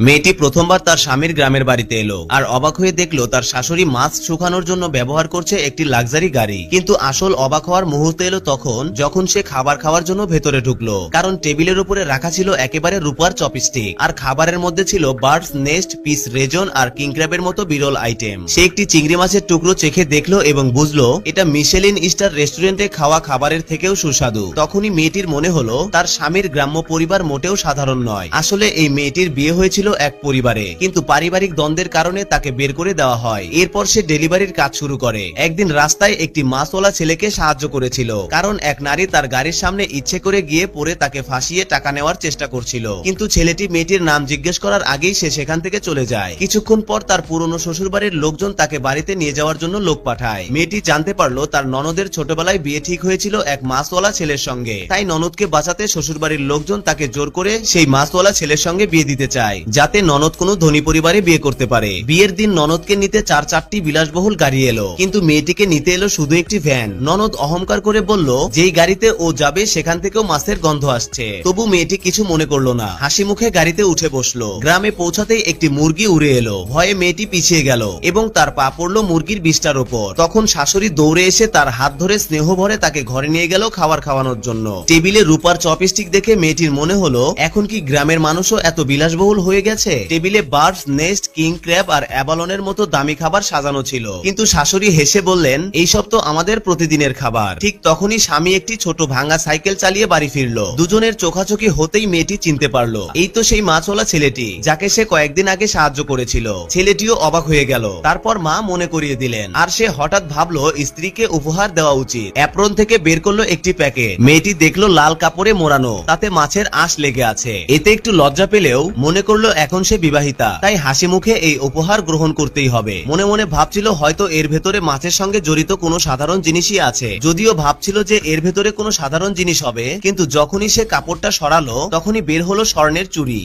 মেয়েটি প্রথমবার তার স্বামীর গ্রামের বাড়িতে এলো আর অবাক হয়ে দেখলো তার শাশুড়ি মাছ শুকানোর জন্য ব্যবহার করছে একটি লাক্সারি গাড়ি। কিন্তু আসল অবাক হওয়ার মুহূর্ত এলো তখন যখন সে খাবার খাওয়ার জন্য ভেতরে ঢুকলো, কারণ টেবিলের উপরে রাখা ছিল একেবারে রূপার চপস্টিক আর খাবারের মধ্যে ছিল বার্ডস নেস্ট, পিস রেজন আর কিংক্র্যাবের মতো বিরল আইটেম। সে একটি চিংড়ি মাছের টুকরো চেখে দেখলো এবং বুঝলো এটা মিশেলিন স্টার রেস্টুরেন্টে খাওয়া খাবারের থেকেও সুস্বাদু। তখনই মেয়েটির মনে হলো তার স্বামীর গ্রাম্য পরিবার মোটেও সাধারণ নয়। আসলে এই মেয়েটির বিয়ে হয়েছিল এক পরিবারে, কিন্তু পারিবারিক দ্বন্দ্বের কারণে তাকে বের করে দেওয়া হয়। এরপর সে ডেলিভারির কাজ শুরু করে। একদিন রাস্তায় একটি মাছওয়ালা ছেলেকে সাহায্য করেছিল, কারণ এক নারী তার গাড়ির সামনে ইচ্ছে করে গিয়ে পড়ে তাকে ফাঁসিয়ে টাকা নেওয়ার চেষ্টা করছিল। কিন্তু ছেলেটি মেয়েটির নাম জিজ্ঞেস করার আগেই সে সেখান থেকে চলে যায়। কিছুক্ষণ পর তার পুরনো শ্বশুরবাড়ির লোকজন তাকে বাড়িতে নিয়ে যাওয়ার জন্য লোক পাঠায়। মেয়েটি জানতে পারলো তার ননদের ছোটবেলায় বিয়ে ঠিক হয়েছিল এক মাছওয়ালা ছেলের সঙ্গে, তাই ননদকে বাঁচাতে শ্বশুরবাড়ির লোকজন তাকে জোর করে সেই মাছওয়ালা ছেলের সঙ্গে বিয়ে দিতে চায়, যাতে ননদ কোনো ধনী পরিবারে বিয়ে করতে পারে। বিয়ের দিন ননদকে নিতে 4-4টি বিলাসবহুল গাড়ি এলো, কিন্তু মেয়েটিকে নিতে এলো শুধু একটি ভ্যান। ননদ অহংকার করে বলল যেই গাড়িতে ও যাবে সেখান থেকেও মাছের গন্ধ আসছে। তবু মেয়েটি কিছু মনে করলো না, হাসি মুখে গাড়িতে উঠে বসলো। গ্রামে পৌঁছাতেই একটি মুরগি উড়ে এলো। ভয়ে মেয়েটি পিছিয়ে গেল এবং তার পা পড়লো মুরগির বিষ্ঠার ওপর। তখন শাশুড়ি দৌড়ে এসে তার হাত ধরে স্নেহ ভরে তাকে ঘরে নিয়ে গেল খাবার খাওয়ানোর জন্য। টেবিলে রূপার চপস্টিক দেখে মেয়েটির মনে হলো এখন কি গ্রামের মানুষও এত বিলাসবহুল হয়ে গেছে। টেবিলে বার্ডস নেস্ট, কিং ক্র্যাব আর অ্যাবালনের মতো দামি খাবার সাজানো ছিল, কিন্তু শাশুড়ি হেসে বললেন এইসব তো আমাদের প্রতিদিনের খাবার। ঠিক তখনই স্বামী একটি ছোট ভাঙা সাইকেল চালিয়ে বাড়ি ফিরলো। দুজনের চোখাচোখি হতেই মেয়েটি চিনতে পারলো এই তো সেই মাছওয়ালা ছেলেটি যাকে সে কয়েকদিন আগে সাহায্য করেছিল। ছেলেটিও অবাক হয়ে গেল। তারপর মা মনে করিয়ে দিলেন, আর সে হঠাৎ ভাবলো স্ত্রীকে উপহার দেওয়া উচিত। অ্যাপ্রন থেকে বের করলো একটি প্যাকেট। মেয়েটি দেখলো লাল কাপড়ে মোড়ানো, তাতে মাছের আঁশ লেগে আছে। এতে একটু লজ্জা পেলেও মনে করলো এখন সে বিবাহিতা, তাই হাসি মুখে এই উপহার গ্রহণ করতেই হবে। মনে মনে ভাবছিল হয়তো এর ভেতরে মাছের সঙ্গে জড়িত কোনো সাধারণ জিনিসই আছে। যদিও ভাবছিল যে এর ভেতরে কোনো সাধারণ জিনিস হবে, কিন্তু যখনই সে কাপড়টা সরালো তখনই বের হলো স্বর্ণের চুড়ি।